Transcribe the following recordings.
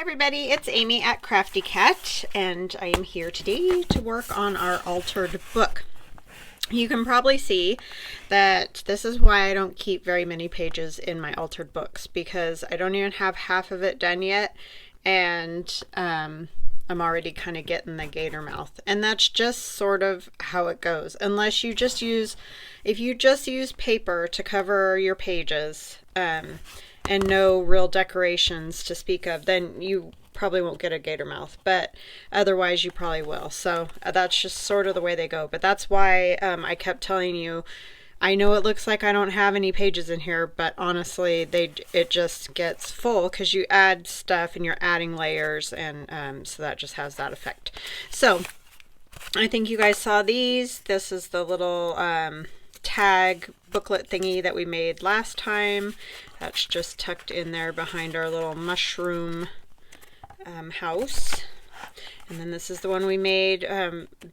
Everybody, it's Amy at Crafty Cat, and I am here today to work on our altered book. You can probably see that this is why I don't keep very many pages in my altered books, because I don't even have half of it done yet, and I'm already kind of getting the gator mouth. And that's just sort of how it goes, unless you just use, if you just use paper to cover your pages, and no real decorations to speak of, then you probably won't get a gator mouth, but otherwise you probably will. So that's just sort of the way they go. But that's why I kept telling you, I know it looks like I don't have any pages in here, but honestly it just gets full because you add stuff and you're adding layers, and so that just has that effect. So I think you guys saw these. This is the little tag booklet thingy that we made last time. That's just tucked in there behind our little mushroom house. And then this is the one we made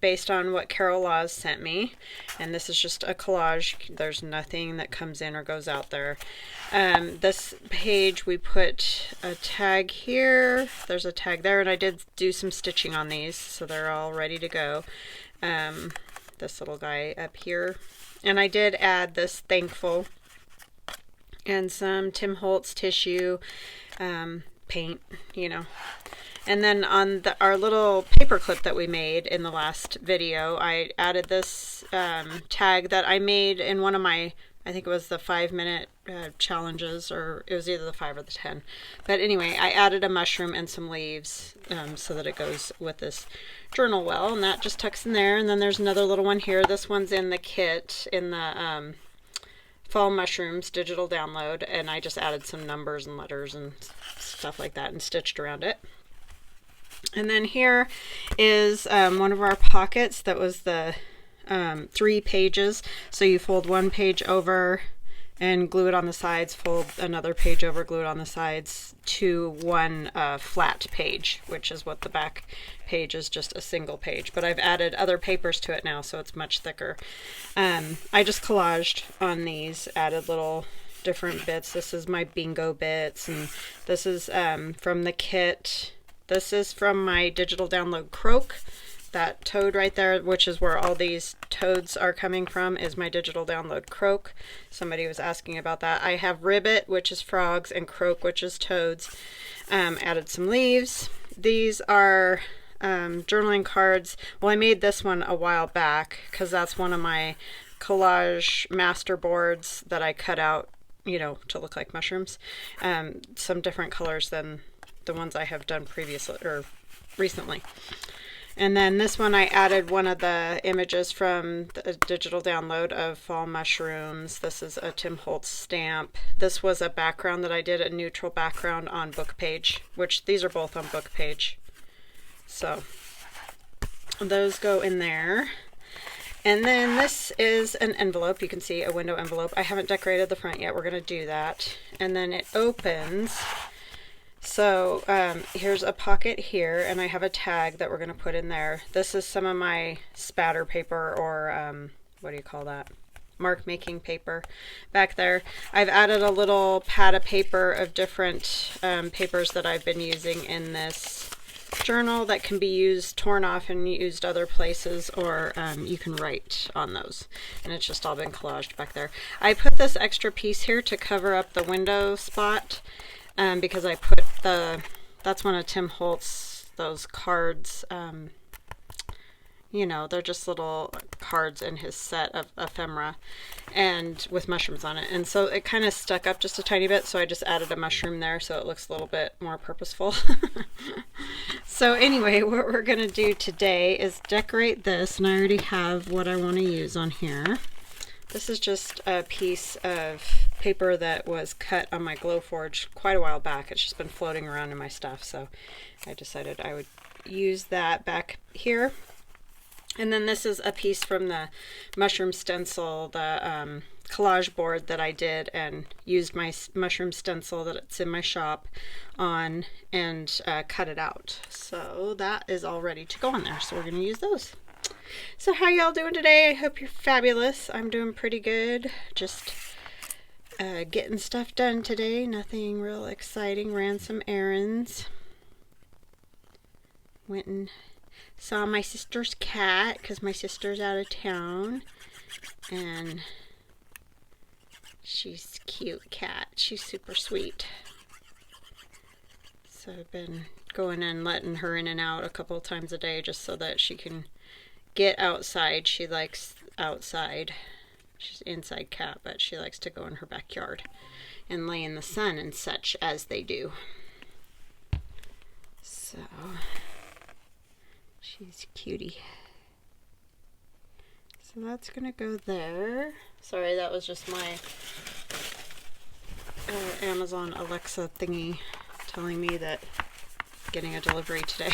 based on what Carol Laws sent me. And this is just a collage. There's nothing that comes in or goes out there. This page we put a tag here. There's a tag there, and I did do some stitching on these, so they're all ready to go. This little guy up here. And I did add this thankful and some Tim Holtz tissue paint, you know. And then on our little paper clip that we made in the last video, I added this tag that I made in one of my, I think it was the 5-minute challenges, or it was either the 5 or the 10. But anyway, I added a mushroom and some leaves so that it goes with this journal well, and that just tucks in there. And then there's another little one here. This one's in the kit, in the Fall Mushrooms digital download, and I just added some numbers and letters and stuff like that and stitched around it. And then here is one of our pockets that was the 3 pages. So you fold one page over and glue it on the sides, fold another page over, glue it on the sides to one flat page, which is what the back page is, just a single page. But I've added other papers to it now, so it's much thicker. I just collaged on these, added little different bits. This is my bingo bits, and this is from the kit. This is from my digital download croak. That toad right there, which is where all these toads are coming from, is my digital download croak. Somebody was asking about that. I have ribbit, which is frogs, and croak, which is toads. Added some leaves. These are journaling cards. Well, I made this one a while back because that's one of my collage master boards that I cut out, you know, to look like mushrooms. Some different colors than the ones I have done previously or recently. And then this one, I added one of the images from the digital download of Fall Mushrooms. This is a Tim Holtz stamp. This was a background that I did, a neutral background on book page, which these are both on book page. So those go in there. And then this is an envelope. You can see a window envelope. I haven't decorated the front yet. We're going to do that. And then it opens. So here's a pocket here, and I have a tag that we're going to put in there. This is some of my spatter paper, or what do you call that? Mark making paper back there. I've added a little pad of paper of different papers that I've been using in this journal that can be used, torn off and used other places, or you can write on those. And it's just all been collaged back there. I put this extra piece here to cover up the window spot. Because I put that's one of Tim Holtz, those cards, you know, they're just little cards in his set of ephemera, and with mushrooms on it. And so it kind of stuck up just a tiny bit, so I just added a mushroom there so it looks a little bit more purposeful. So anyway, what we're going to do today is decorate this, and I already have what I want to use on here. This is just a piece of paper that was cut on my Glowforge quite a while back. It's just been floating around in my stuff, so I decided I would use that back here. And then this is a piece from the mushroom stencil, the collage board that I did, and used my mushroom stencil that's in my shop on, and cut it out. So that is all ready to go on there, so we're going to use those. So how y'all doing today? I hope you're fabulous. I'm doing pretty good. Just getting stuff done today. Nothing real exciting. Ran some errands. went and saw my sister's cat because my sister's out of town, and she's a cute cat. She's super sweet. So I've been going and letting her in and out a couple times a day just so that she can get outside. She likes outside. She's an inside cat, but she likes to go in her backyard and lay in the sun and such as they do. So she's a cutie. So that's gonna go there. Sorry, that was just my Amazon Alexa thingy telling me that I'm getting a delivery today.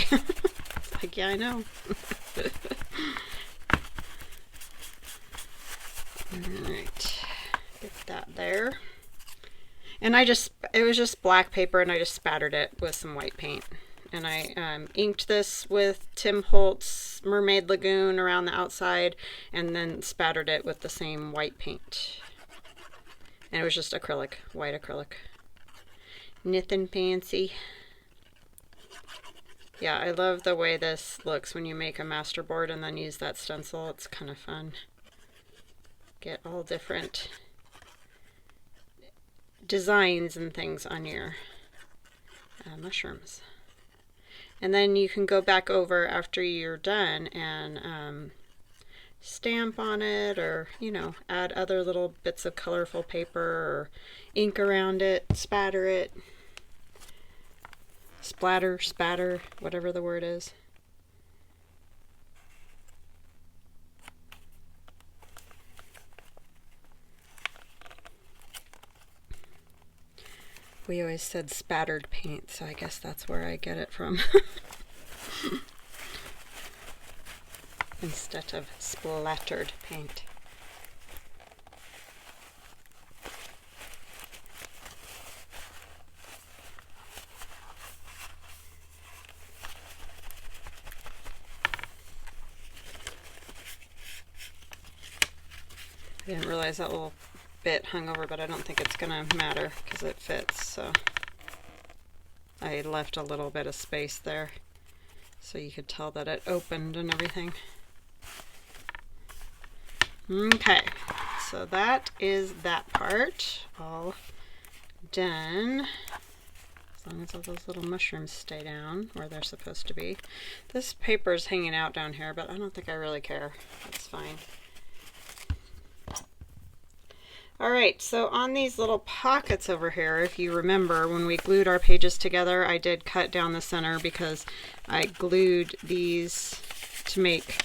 Like, yeah, I know. Alright, get that there. And it was just black paper, and I just spattered it with some white paint. And I inked this with Tim Holtz Mermaid Lagoon around the outside, and then spattered it with the same white paint. And it was just acrylic, white acrylic. Nothing fancy. Yeah, I love the way this looks when you make a masterboard and then use that stencil. It's kind of fun. Get all different designs and things on your mushrooms. And then you can go back over after you're done and stamp on it, or, you know, add other little bits of colorful paper or ink around it, spatter it. Splatter, spatter, whatever the word is. We always said spattered paint, so I guess that's where I get it from. Instead of splattered paint. I didn't realize that little bit hung over, but I don't think it's gonna matter because it fits, so I left a little bit of space there so you could tell that it opened and everything. Okay, so that is that part all done. As long as all those little mushrooms stay down where they're supposed to be. This paper is hanging out down here, but I don't think I really care. That's fine. Alright, so on these little pockets over here, if you remember, when we glued our pages together, I did cut down the center because I glued these to make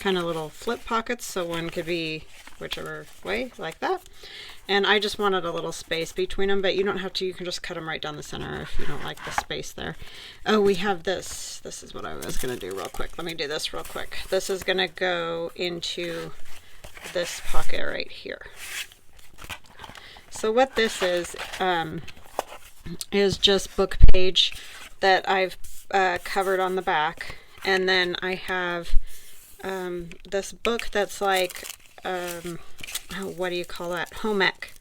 kind of little flip pockets, so one could be whichever way, like that. And I just wanted a little space between them, but you don't have to. You can just cut them right down the center if you don't like the space there. Oh, we have this. This is what I was going to do real quick. Let me do this real quick. This is going to go into this pocket right here. So what this is just book page that I've covered on the back, and then I have this book that's like what do you call that? Home ec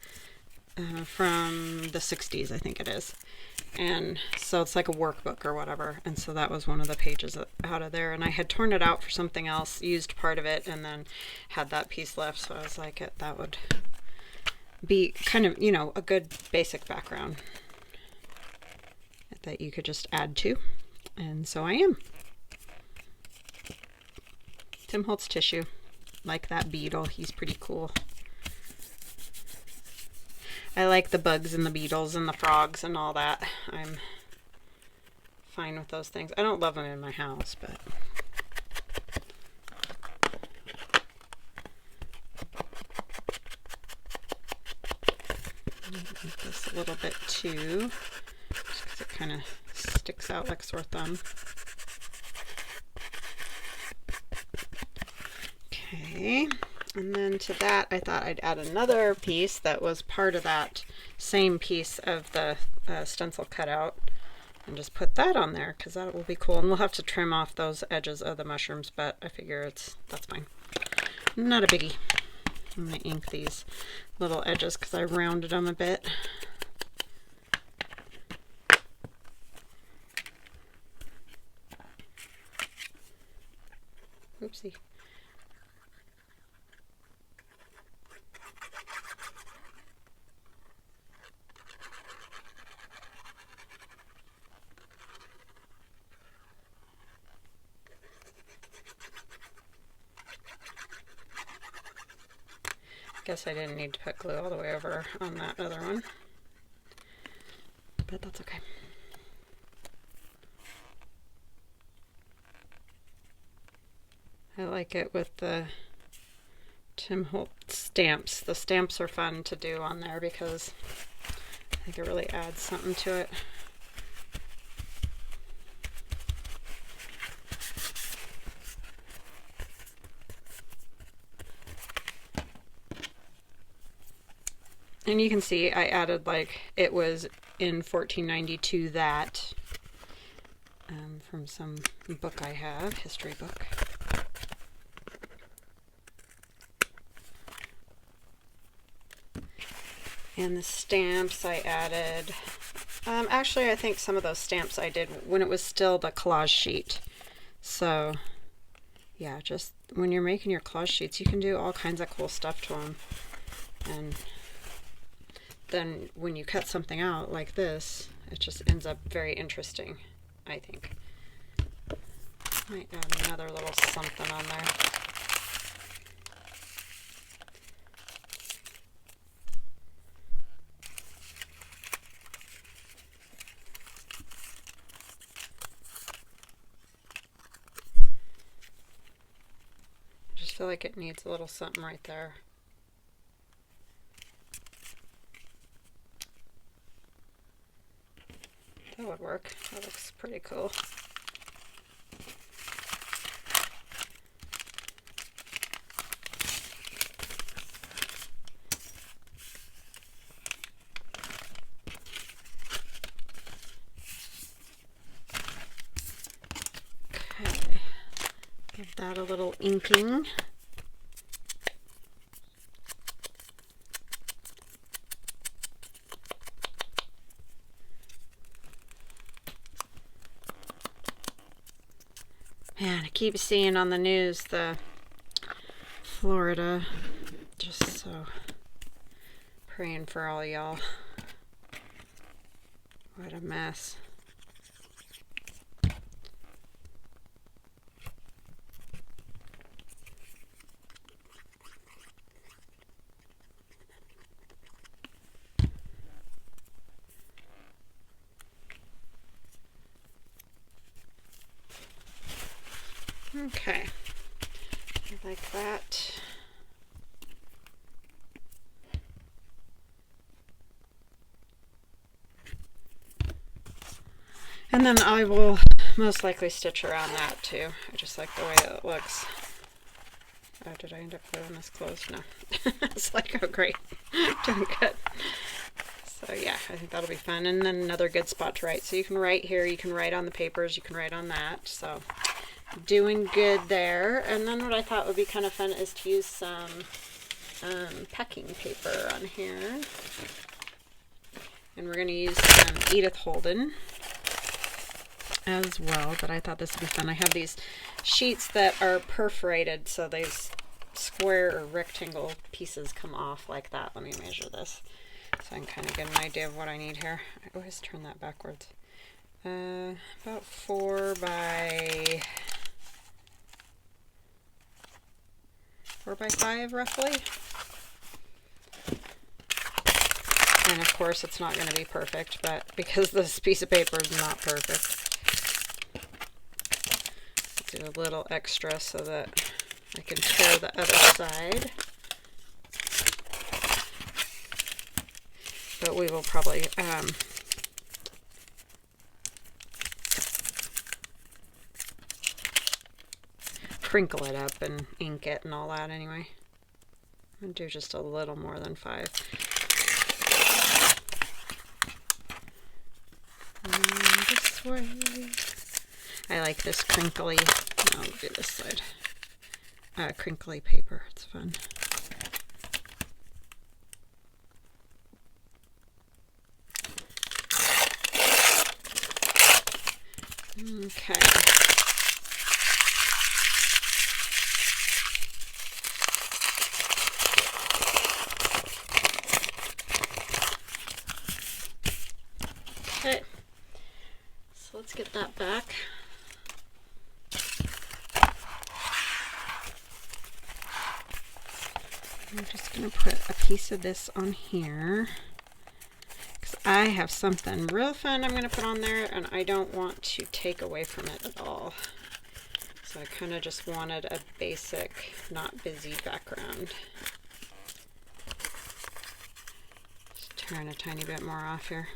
from the 60s, I think it is. And so it's like a workbook or whatever. And so that was one of the pages out of there. And I had torn it out for something else, used part of it, and then had that piece left. So I was like, that would be kind of, you know, a good basic background that you could just add to. And so I am. Tim Holtz tissue. Like that beetle. He's pretty cool. I like the bugs and the beetles and the frogs and all that. I'm fine with those things. I don't love them in my house, but make this a little bit too, just because it kind of sticks out like sore thumb. Okay, and then to that I thought I'd add another piece that was part of that same piece of the stencil cutout, and just put that on there because that will be cool. And we'll have to trim off those edges of the mushrooms, but I figure that's fine. Not a biggie. I'm going to ink these little edges because I rounded them a bit. Oopsie. Guess I didn't need to put glue all the way over on that other one, but that's okay. I like it with the Tim Holtz stamps. The stamps are fun to do on there because I think it really adds something to it. And you can see I added, like, it was in 1492 that from some book I have, history book. And the stamps I added, actually I think some of those stamps I did when it was still the collage sheet. So yeah, just when you're making your collage sheets, you can do all kinds of cool stuff to them. And then when you cut something out like this, it just ends up very interesting, I think. Might add another little something on there. I just feel like it needs a little something right there. That would work. That looks pretty cool. Okay, give that a little inking. Man, I keep seeing on the news the Florida, just so praying for all y'all. What a mess. Okay, I like that. And then I will most likely stitch around that too. I just like the way it looks. Oh, did I end up gluing this closed? No. It's like, oh great, doing good. So yeah, I think that'll be fun. And then another good spot to write. So you can write here, you can write on the papers, you can write on that. So doing good there. And then what I thought would be kind of fun is to use some packing paper on here. And we're going to use some Edith Holden as well, but I thought this would be fun. I have these sheets that are perforated, so these square or rectangle pieces come off like that. Let me measure this so I can kind of get an idea of what I need here. I always turn that backwards. About 4 by 5 roughly. And of course it's not going to be perfect, but because this piece of paper is not perfect, do a little extra so that I can tear the other side. But we will probably crinkle it up and ink it and all that anyway. I'm going to do just a little more than 5. And this way. I like this crinkly, I'll do this side, crinkly paper, it's fun. Okay. So let's get that back. I'm just going to put a piece of this on here because I have something real fun I'm going to put on there and I don't want to take away from it at all. So I kind of just wanted a basic, not busy background. Just turn a tiny bit more off here.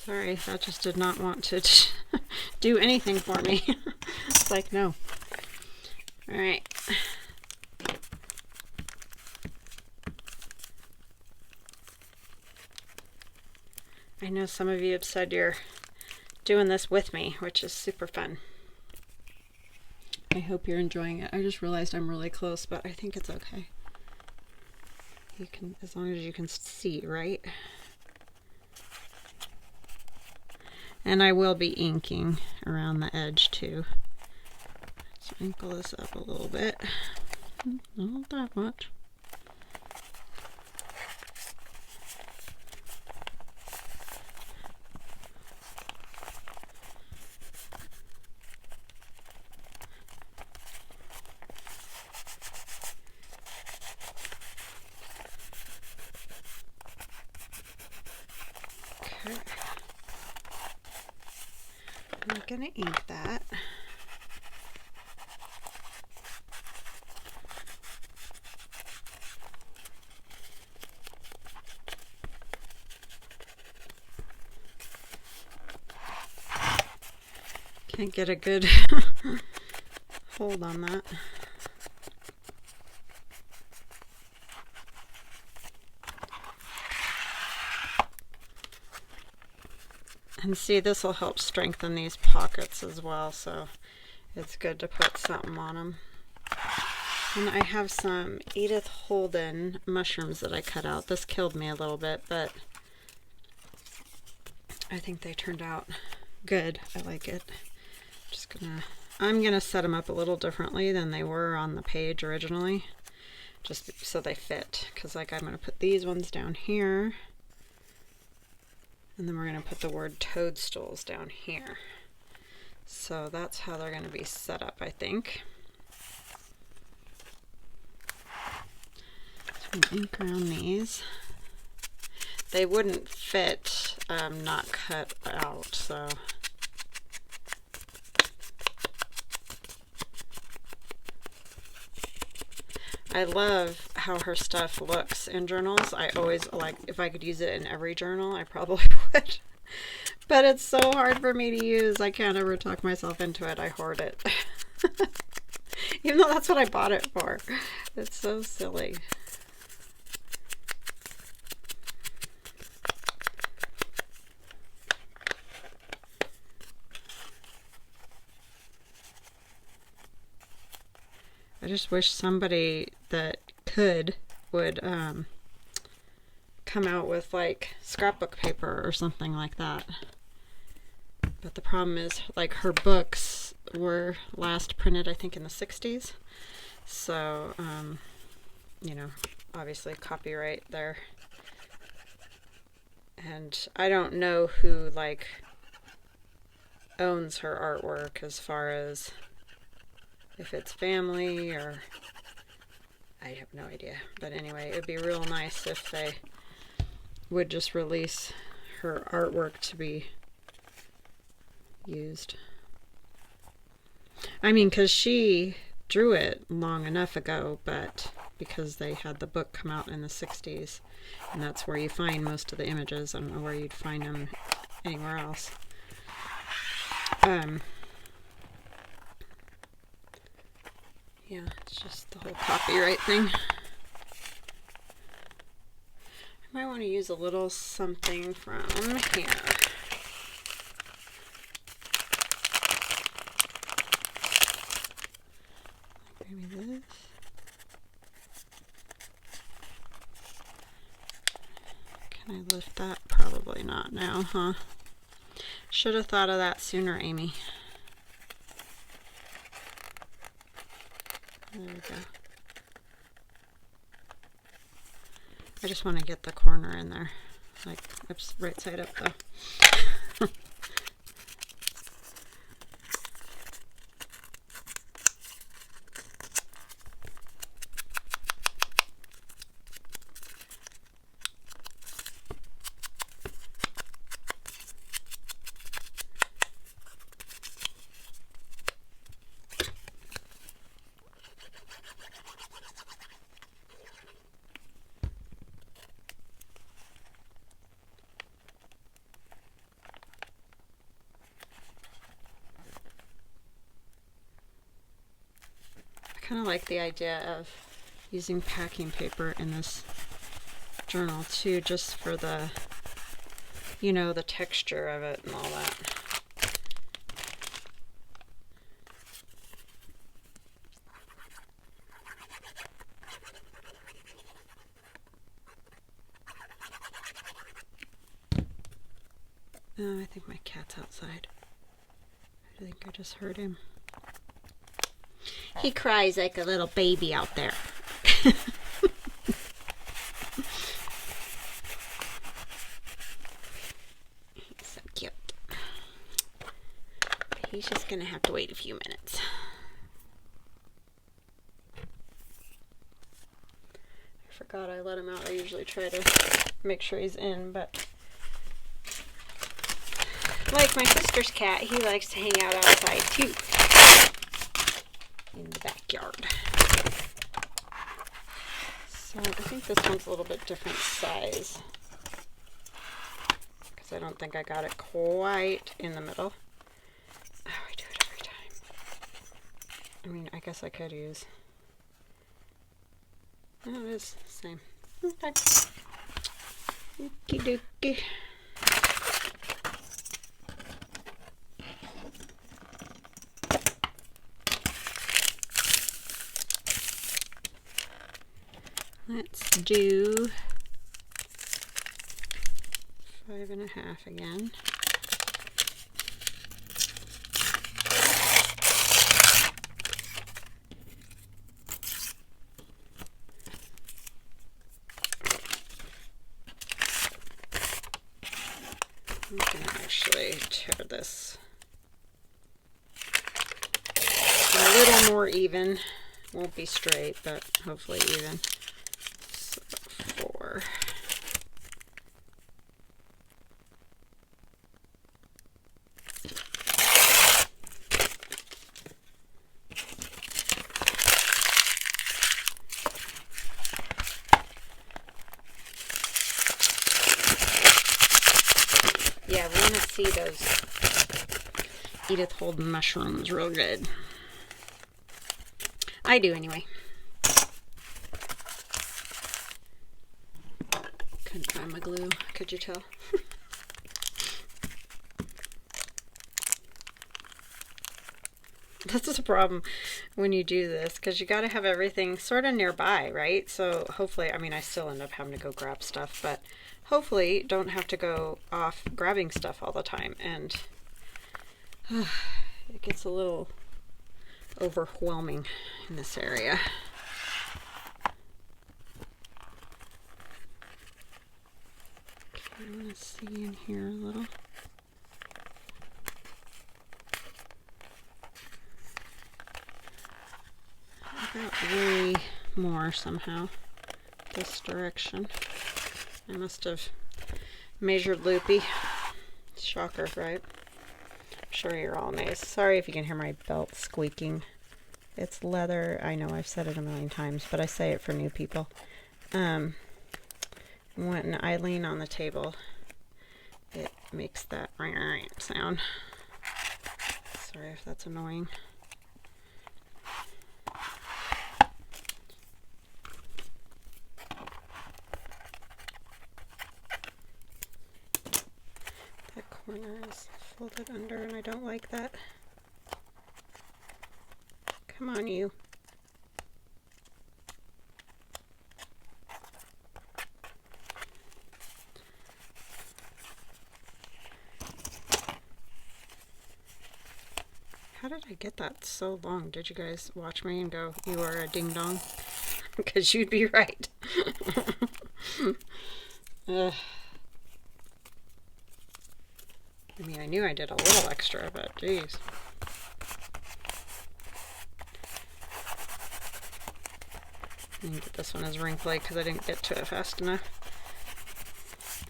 Sorry, that just did not want to do anything for me. It's like, no. All right. I know some of you have said you're doing this with me, which is super fun. I hope you're enjoying it. I just realized I'm really close, but I think it's okay. You can, as long as you can see, right? And I will be inking around the edge too. Let's wrinkle this up a little bit. Not that much. Okay. I'm gonna ink that. Can't get a good hold on that. And see, this will help strengthen these pockets as well, so it's good to put something on them. And I have some Edith Holden mushrooms that I cut out. This killed me a little bit, but I think they turned out good. I like it. I'm gonna set them up a little differently than they were on the page originally, just so they fit. Because like I'm gonna put these ones down here. And then we're going to put the word toadstools down here. So that's how they're going to be set up, I think. So ink around these. They wouldn't fit not cut out, so. I love how her stuff looks in journals. I always like, if I could use it in every journal, I probably would. But it's so hard for me to use. I can't ever talk myself into it. I hoard it. Even though that's what I bought it for. It's so silly. I just wish somebody that would come out with like scrapbook paper or something like that. But the problem is, like, her books were last printed I think in the 60s, so you know, obviously copyright there. And I don't know who like owns her artwork, as far as if it's family or I have no idea. But anyway, it would be real nice if they would just release her artwork to be used. I mean, because she drew it long enough ago, but because they had the book come out in the 60s, and that's where you find most of the images. I don't know where you'd find them anywhere else. Yeah, it's just the whole copyright thing. I might want to use a little something from here. Maybe this. Can I lift that? Probably Probably not now, huh? Should have thought of that sooner, Amy. There we go. I just want to get the corner in there. Like, oops, right side up though. I kind of like the idea of using packing paper in this journal too, just for the, you know, the texture of it and all that. Oh, I think my cat's outside. I think I just heard him. He cries like a little baby out there. He's so cute. But he's just gonna have to wait a few minutes. I forgot I let him out. I usually try to make sure he's in, but like my sister's cat, he likes to hang out outside too. In the backyard. So I think this one's a little bit different size, because I don't think I got it quite in the middle. Oh, I do it every time. I mean, I guess I could use... Oh, it is the same. Okay. Okie dokie. Let's do 5.5 again. I'm going to actually tear this a little more even. Won't be straight, but hopefully even. So 4. Yeah, we want to see those Edith Holden mushrooms real good. I do anyway. Couldn't find my glue, could you tell? That's the problem when you do this, because you got to have everything sort of nearby, right? So hopefully, I mean, I still end up having to go grab stuff, but hopefully don't have to go off grabbing stuff all the time, and it gets a little overwhelming in this area. Okay, I want to see in here a little. I got way more somehow this direction. I must have measured loopy. Shocker, right? I'm sure you're all amazed. Sorry if you can hear my belt squeaking. It's leather. I know I've said it a million times, but I say it for new people. When I lean on the table, it makes that sound. Sorry if that's annoying. That corner is folded under and I don't like that. Come on, you. how did I get that so long? Did you guys watch me and go, you are a ding dong? Because you'd be right. I mean, I knew I did a little extra, but geez. I didn't get this one as wrinkly because I didn't get to it fast enough.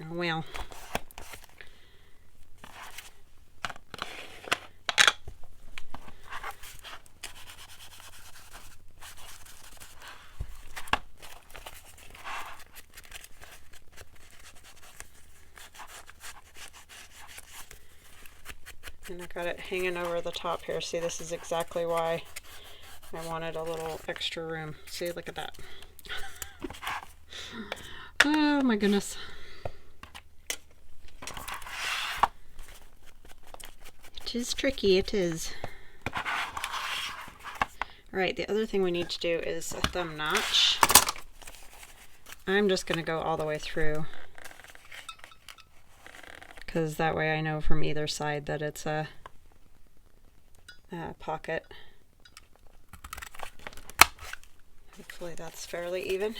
Oh well. And I got it hanging over the top here. See, this is exactly why I wanted a little extra room. See, look at that. Oh my goodness. It is tricky, it is. Alright, the other thing we need to do is a thumb notch. I'm just going to go all the way through, because that way I know from either side that it's a pocket. Hopefully that's fairly even.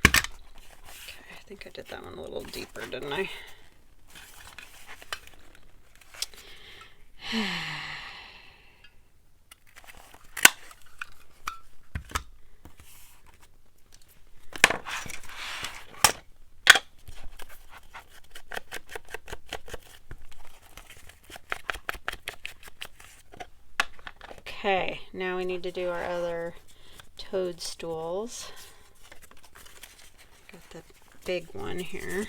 Okay, I think I did that one a little deeper, didn't I? Okay, now we need to do our other toadstools. Got the big one here.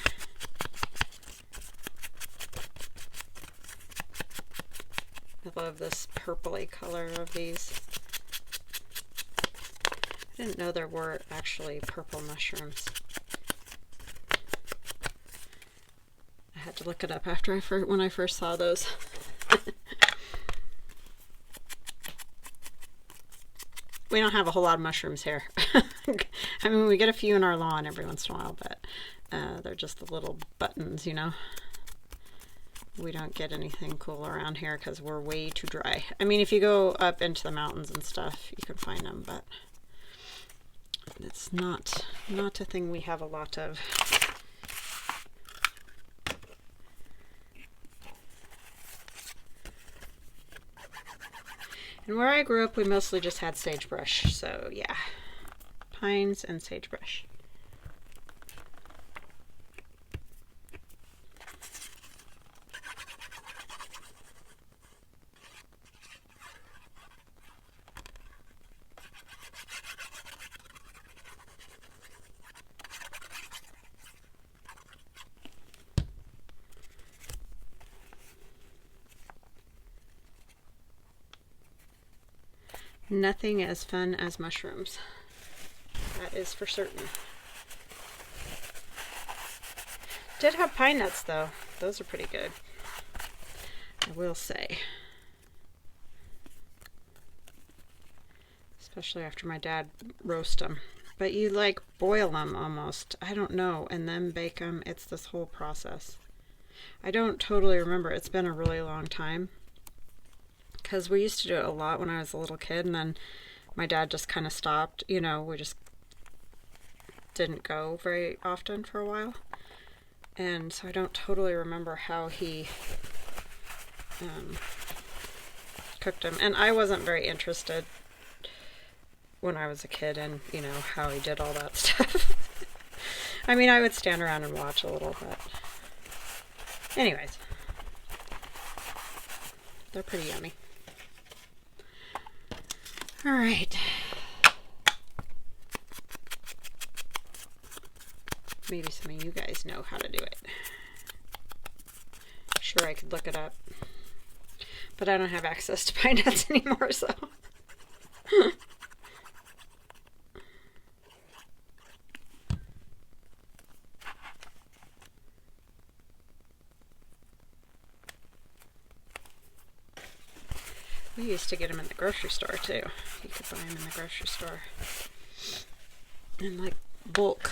I love this purpley color of these. I didn't know there were actually purple mushrooms. I had to look it up after when I first saw those. We don't have a whole lot of mushrooms here. I mean, we get a few in our lawn every once in a while, but they're just the little buttons, you know. We don't get anything cool around here because we're way too dry. I mean, if you go up into the mountains and stuff, you can find them, but it's not a thing we have a lot of. And where I grew up, we mostly just had sagebrush, so yeah, pines and sagebrush. Nothing as fun as mushrooms. That is for certain. Did have pine nuts though. Those are pretty good, I will say. Especially after my dad roast them. But you like boil them almost. I don't know. And then bake them. It's this whole process. I don't totally remember. It's been a really long time. Because we used to do it a lot when I was a little kid, and then my dad just kind of stopped. You know, we just didn't go very often for a while. And so I don't totally remember how he cooked them. And I wasn't very interested when I was a kid in, you know, how he did all that stuff. I mean, I would stand around and watch a little, but anyways, they're pretty yummy. All right. Maybe some of you guys know how to do it. Sure, I could look it up. But I don't have access to pine nuts anymore, so. We used to get them in the grocery store too. You could buy them in the grocery store. And like book.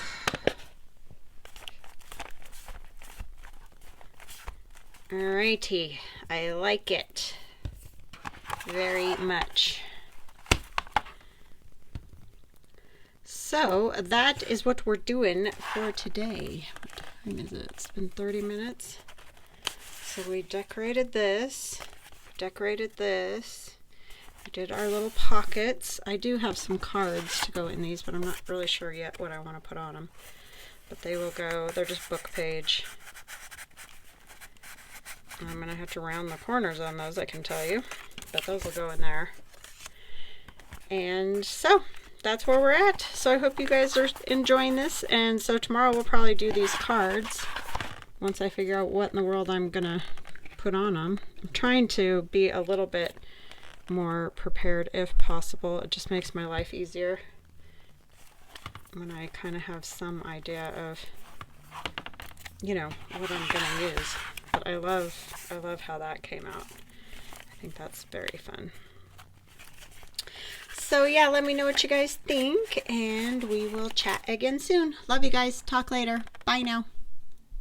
Alrighty, I like it very much. So that is what we're doing for today. What time is it? It's been 30 minutes. So we decorated this, we did our little pockets. I do have some cards to go in these, but I'm not really sure yet what I want to put on them. But they will go, they're just book page. I'm going to have to round the corners on those, I can tell you. But those will go in there. And so that's where we're at. So I hope you guys are enjoying this. And so tomorrow we'll probably do these cards once I figure out what in the world I'm going to put on them. I'm trying to be a little bit more prepared if possible. It just makes my life easier when I kind of have some idea of, you know, what I'm going to use. But I love how that came out. I think that's very fun. So yeah, let me know what you guys think, and we will chat again soon. Love you guys. Talk later. Bye now.